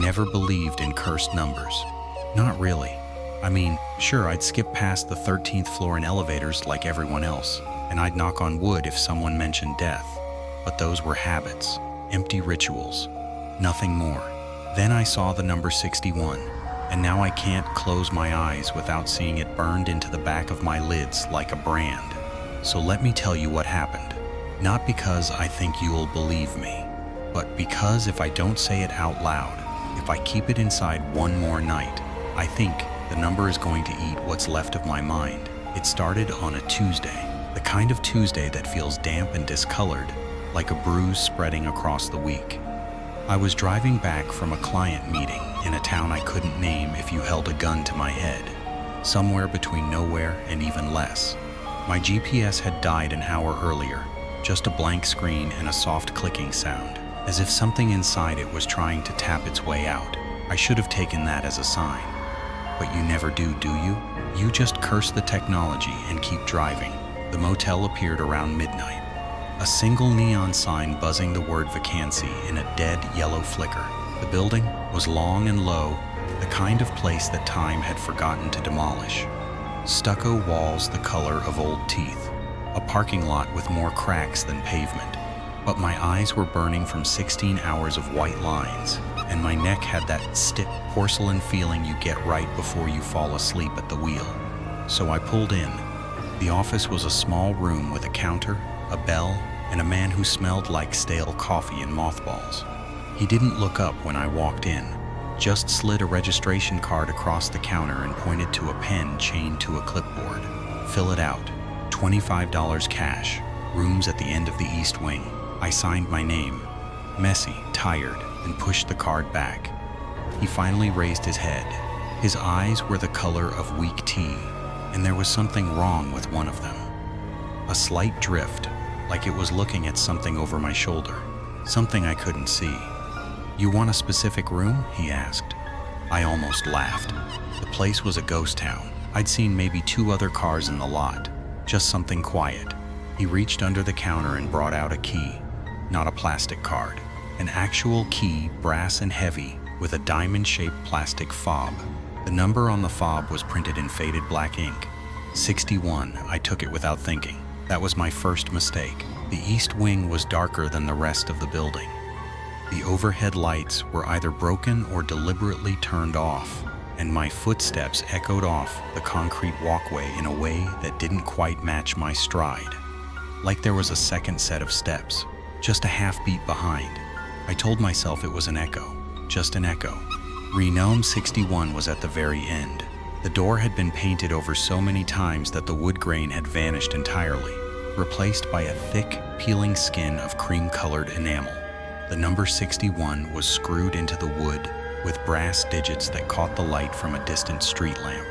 never believed in cursed numbers. Not really. I mean, sure, I'd skip past the 13th floor in elevators like everyone else, and I'd knock on wood if someone mentioned death. But those were habits, empty rituals, nothing more. Then I saw the number 61, and now I can't close my eyes without seeing it burned into the back of my lids like a brand. So let me tell you what happened. Not because I think you'll believe me, but because if I don't say it out loud, if I keep it inside one more night, I think the number is going to eat what's left of my mind. It started on a Tuesday, the kind of Tuesday that feels damp and discolored, like a bruise spreading across the week. I was driving back from a client meeting in a town I couldn't name if you held a gun to my head, somewhere between nowhere and even less. My GPS had died an hour earlier, just a blank screen and a soft clicking sound, as if something inside it was trying to tap its way out. I should have taken that as a sign. But you never do you? You just curse the technology and keep driving. The motel appeared around midnight. A single neon sign buzzing the word vacancy in a dead yellow flicker. The building was long and low, the kind of place that time had forgotten to demolish. Stucco walls the color of old teeth. A parking lot with more cracks than pavement. But my eyes were burning from 16 hours of white lines, and my neck had that stiff porcelain feeling you get right before you fall asleep at the wheel. So I pulled in. The office was a small room with a counter, a bell, and a man who smelled like stale coffee and mothballs. He didn't look up when I walked in, just slid a registration card across the counter and pointed to a pen chained to a clipboard. Fill it out. $25 cash. Rooms at the end of the East Wing. I signed my name, messy, tired, and pushed the card back. He finally raised his head. His eyes were the color of weak tea, and there was something wrong with one of them. A slight drift, like it was looking at something over my shoulder, something I couldn't see. "You want a specific room?" he asked. I almost laughed. The place was a ghost town. I'd seen maybe 2 other cars in the lot, just something quiet. He reached under the counter and brought out a key. Not a plastic card. An actual key, brass and heavy, with a diamond-shaped plastic fob. The number on the fob was printed in faded black ink. 61. I took it without thinking. That was my first mistake. The East Wing was darker than the rest of the building. The overhead lights were either broken or deliberately turned off, and my footsteps echoed off the concrete walkway in a way that didn't quite match my stride. Like there was a second set of steps, just a half beat behind. I told myself it was an echo, just an echo. Renome 61 was at the very end. The door had been painted over so many times that the wood grain had vanished entirely, replaced by a thick, peeling skin of cream-colored enamel. The number 61 was screwed into the wood with brass digits that caught the light from a distant street lamp.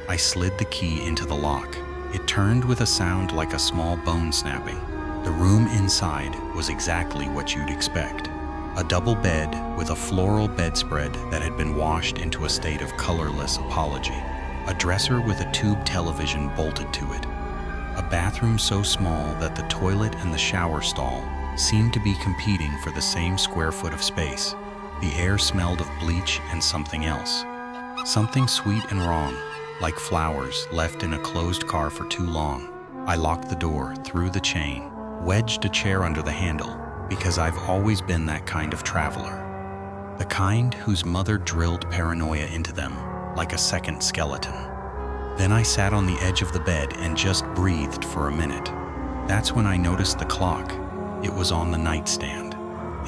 I slid the key into the lock. It turned with a sound like a small bone snapping. The room inside was exactly what you'd expect. A double bed with a floral bedspread that had been washed into a state of colorless apology. A dresser with a tube television bolted to it. A bathroom so small that the toilet and the shower stall seemed to be competing for the same square foot of space. The air smelled of bleach and something else. Something sweet and wrong, like flowers left in a closed car for too long. I locked the door, threw the chain, wedged a chair under the handle, because I've always been that kind of traveler. The kind whose mother drilled paranoia into them, like a second skeleton. Then I sat on the edge of the bed and just breathed for a minute. That's when I noticed the clock. It was on the nightstand.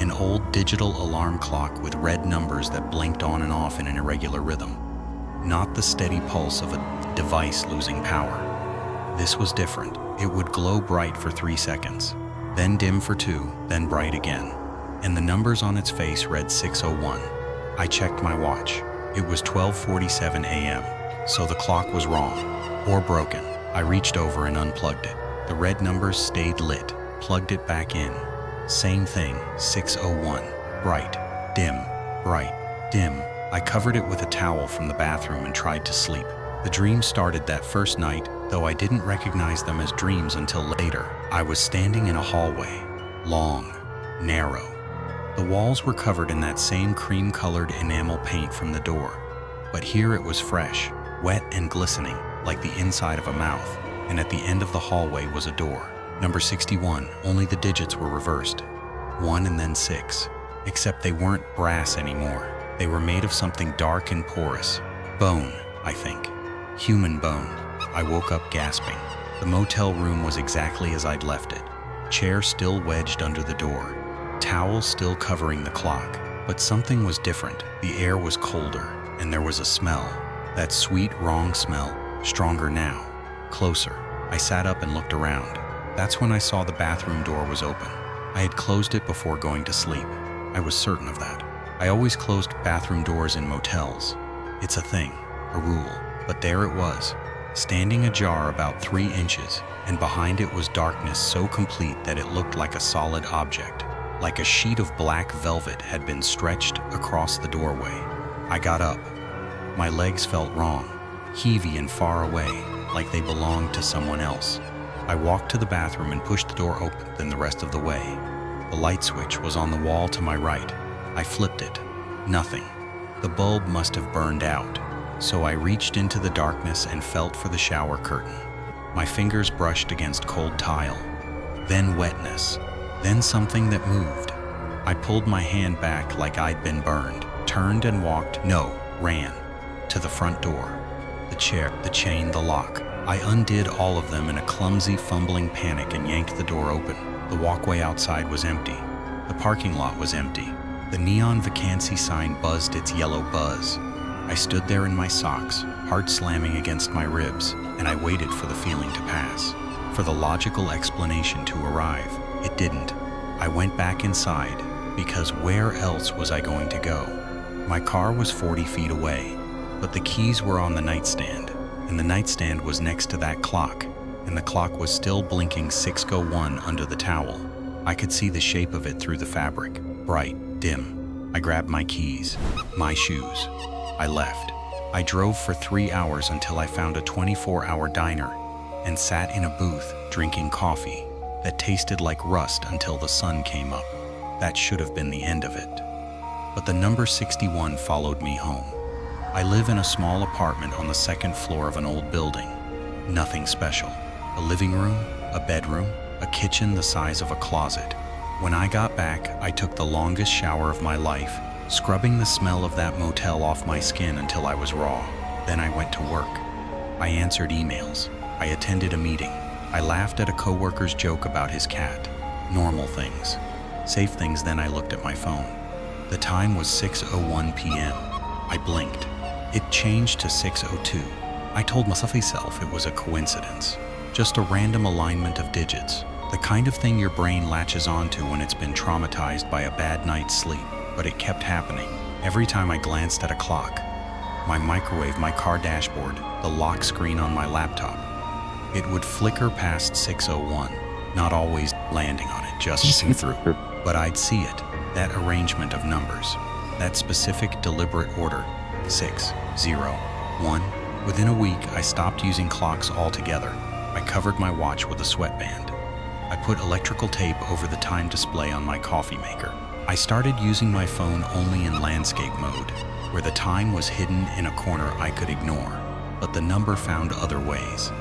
An old digital alarm clock with red numbers that blinked on and off in an irregular rhythm. Not the steady pulse of a device losing power. This was different. It would glow bright for 3 seconds, then dim for 2, then bright again. And the numbers on its face read 6:01. I checked my watch. It was 12:47 a.m., so the clock was wrong, or broken. I reached over and unplugged it. The red numbers stayed lit, plugged it back in. Same thing, 6:01. Bright, dim, bright, dim. I covered it with a towel from the bathroom and tried to sleep. The dreams started that first night, though I didn't recognize them as dreams until later. I was standing in a hallway, long, narrow, The walls were covered in that same cream-colored enamel paint from the door, but here it was fresh, wet and glistening, like the inside of a mouth, and at the end of the hallway was a door. Number 61, only the digits were reversed. 1 and then 6, except they weren't brass anymore. They were made of something dark and porous. Bone, I think. Human bone. I woke up gasping. The motel room was exactly as I'd left it. Chair still wedged under the door. Towel still covering the clock. But something was different. The air was colder, and there was a smell. That sweet, wrong smell, stronger now. Closer. I sat up and looked around. That's when I saw the bathroom door was open. I had closed it before going to sleep. I was certain of that. I always closed bathroom doors in motels. It's a thing, a rule. But there it was, standing ajar about 3 inches, and behind it was darkness so complete that it looked like a solid object, like a sheet of black velvet had been stretched across the doorway. I got up. My legs felt wrong, heavy and far away, like they belonged to someone else. I walked to the bathroom and pushed the door open the rest of the way. The light switch was on the wall to my right. I flipped it. Nothing. The bulb must have burned out. So I reached into the darkness and felt for the shower curtain. My fingers brushed against cold tile, then wetness, then something that moved. I pulled my hand back like I'd been burned, turned and ran, to the front door. The chair, the chain, the lock. I undid all of them in a clumsy, fumbling panic and yanked the door open. The walkway outside was empty. The parking lot was empty. The neon vacancy sign buzzed its yellow buzz. I stood there in my socks, heart slamming against my ribs, and I waited for the feeling to pass, for the logical explanation to arrive. It didn't. I went back inside, because where else was I going to go? My car was 40 feet away, but the keys were on the nightstand, and the nightstand was next to that clock, and the clock was still blinking 6:01 under the towel. I could see the shape of it through the fabric, bright, dim. I grabbed my keys, my shoes. I left. I drove for 3 hours until I found a 24-hour diner and sat in a booth drinking coffee that tasted like rust until the sun came up. That should have been the end of it. But the number 61 followed me home. I live in a small apartment on the 2nd floor of an old building. Nothing special. A living room, a bedroom, a kitchen the size of a closet. When I got back, I took the longest shower of my life, scrubbing the smell of that motel off my skin until I was raw. Then I went to work. I answered emails. I attended a meeting. I laughed at a coworker's joke about his cat. Normal things. Safe things. Then I looked at my phone. The time was 6:01 p.m. I blinked. It changed to 6:02. I told myself it was a coincidence. Just a random alignment of digits. The kind of thing your brain latches onto when it's been traumatized by a bad night's sleep. But it kept happening. Every time I glanced at a clock, my microwave, my car dashboard, the lock screen on my laptop, it would flicker past 6:01, not always landing on it, just see through. But I'd see it, that arrangement of numbers, that specific deliberate order, 6, 0, 1. Within a week, I stopped using clocks altogether. I covered my watch with a sweatband. I put electrical tape over the time display on my coffee maker. I started using my phone only in landscape mode, where the time was hidden in a corner I could ignore, but the number found other ways.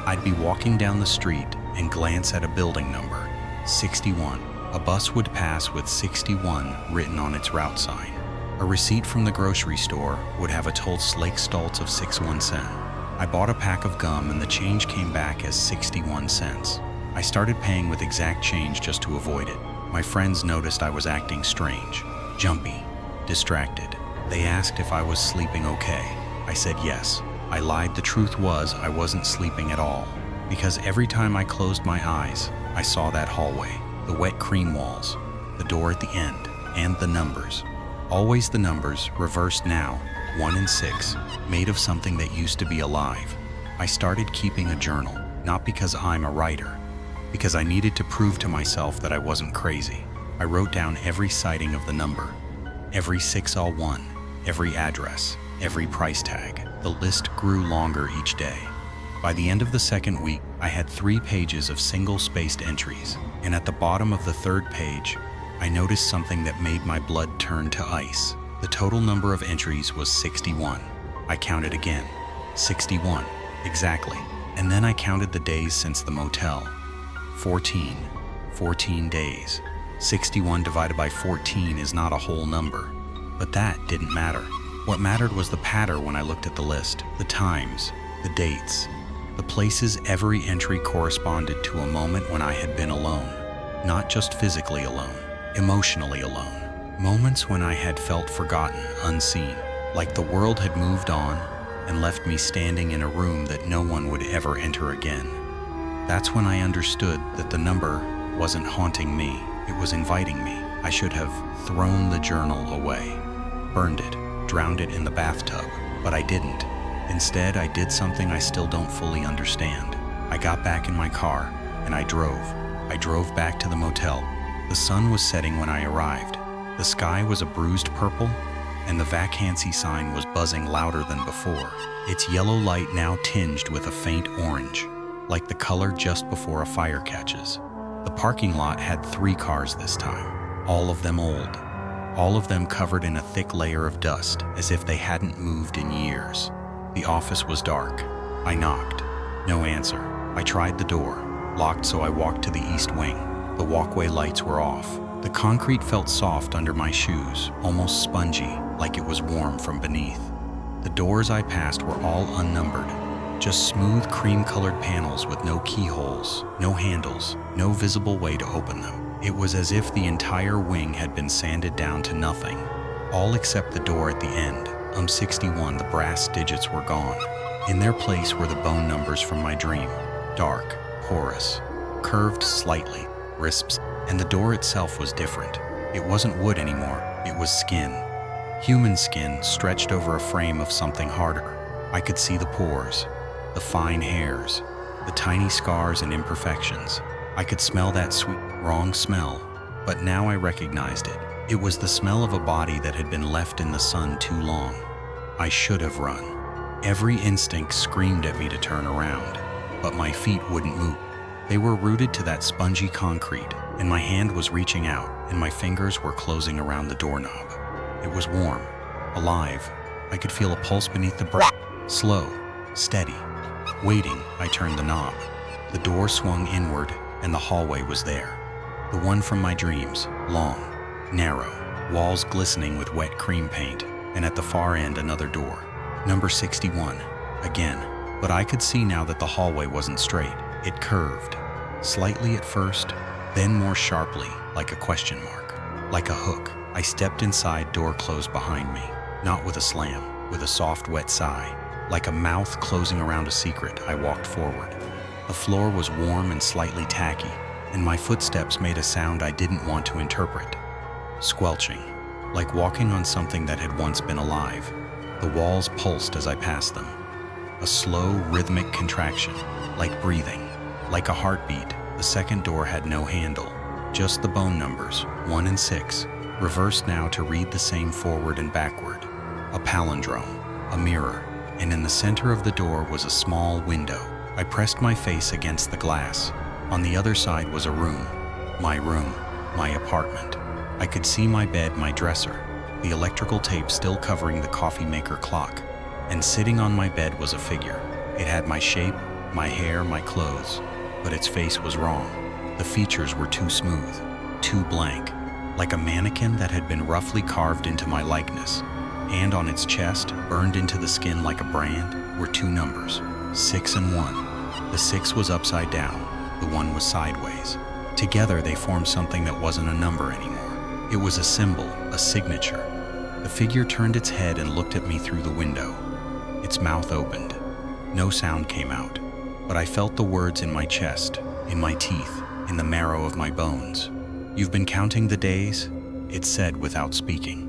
I'd be walking down the street and glance at a building number, 61. A bus would pass with 61 written on its route sign. A receipt from the grocery store would have a told Slake Stoltz of 61 cents. I bought a pack of gum and the change came back as 61 cents. I started paying with exact change just to avoid it. My friends noticed I was acting strange, jumpy, distracted. They asked if I was sleeping okay. I said yes. I lied. The truth was I wasn't sleeping at all, because every time I closed my eyes, I saw that hallway, the wet cream walls, the door at the end, and the numbers. Always the numbers, reversed now, 1 and 6, made of something that used to be alive. I started keeping a journal, not because I'm a writer, because I needed to prove to myself that I wasn't crazy. I wrote down every sighting of the number, every 601, every address, every price tag. The list grew longer each day. By the end of the 2nd week, I had 3 pages of single-spaced entries, and at the bottom of the 3rd page, I noticed something that made my blood turn to ice. The total number of entries was 61. I counted again. 61. Exactly. And then I counted the days since the motel. 14. 14 days. 61 divided by 14 is not a whole number. But that didn't matter. What mattered was the pattern when I looked at the list. The times, the dates, the places every entry corresponded to a moment when I had been alone. Not just physically alone, emotionally alone. Moments when I had felt forgotten, unseen, like the world had moved on and left me standing in a room that no one would ever enter again. That's when I understood that the number wasn't haunting me, it was inviting me. I should have thrown the journal away, burned it, drowned it in the bathtub, but I didn't. Instead, I did something I still don't fully understand. I got back in my car and I drove. I drove back to the motel. The sun was setting when I arrived. The sky was a bruised purple and the vacancy sign was buzzing louder than before. Its yellow light now tinged with a faint orange, like the color just before a fire catches. The parking lot had 3 cars this time, all of them old, all of them covered in a thick layer of dust as if they hadn't moved in years. The office was dark. I knocked. No answer. I tried the door, locked, so I walked to the east wing. The walkway lights were off. The concrete felt soft under my shoes, almost spongy, like it was warm from beneath. The doors I passed were all unnumbered, just smooth cream-colored panels with no keyholes, no handles, no visible way to open them. It was as if the entire wing had been sanded down to nothing, all except the door at the end. 61, the brass digits were gone. In their place were the bone numbers from my dream, dark, porous, curved slightly, risps, and the door itself was different. It wasn't wood anymore, it was skin. Human skin stretched over a frame of something harder. I could see the pores, the fine hairs, the tiny scars and imperfections. I could smell that sweet, wrong smell, but now I recognized it. It was the smell of a body that had been left in the sun too long. I should have run. Every instinct screamed at me to turn around, but my feet wouldn't move. They were rooted to that spongy concrete, and my hand was reaching out, and my fingers were closing around the doorknob. It was warm, alive. I could feel a pulse beneath the brass. Slow, steady. Waiting, I turned the knob. The door swung inward, and the hallway was there. The one from my dreams, long, narrow, walls glistening with wet cream paint, and at the far end another door. Number 61, again. But I could see now that the hallway wasn't straight. It curved, slightly at first, then more sharply, like a question mark, like a hook. I stepped inside, door closed behind me, not with a slam, with a soft, wet sigh. Like a mouth closing around a secret, I walked forward. The floor was warm and slightly tacky, and my footsteps made a sound I didn't want to interpret. Squelching, like walking on something that had once been alive. The walls pulsed as I passed them. A slow, rhythmic contraction, like breathing, like a heartbeat. The second door had no handle, just the bone numbers, 1 and 6, reversed now to read the same forward and backward. A palindrome, a mirror, and in the center of the door was a small window. I pressed my face against the glass. On the other side was a room, my apartment. I could see my bed, my dresser, the electrical tape still covering the coffee maker clock, and sitting on my bed was a figure. It had my shape, my hair, my clothes, but its face was wrong. The features were too smooth, too blank, like a mannequin that had been roughly carved into my likeness. And on its chest, burned into the skin like a brand, were 2 numbers, 6 and 1. The 6 was upside down, the 1 was sideways. Together they formed something that wasn't a number anymore. It was a symbol, a signature. The figure turned its head and looked at me through the window. Its mouth opened. No sound came out, but I felt the words in my chest, in my teeth, in the marrow of my bones. "You've been counting the days?" it said without speaking.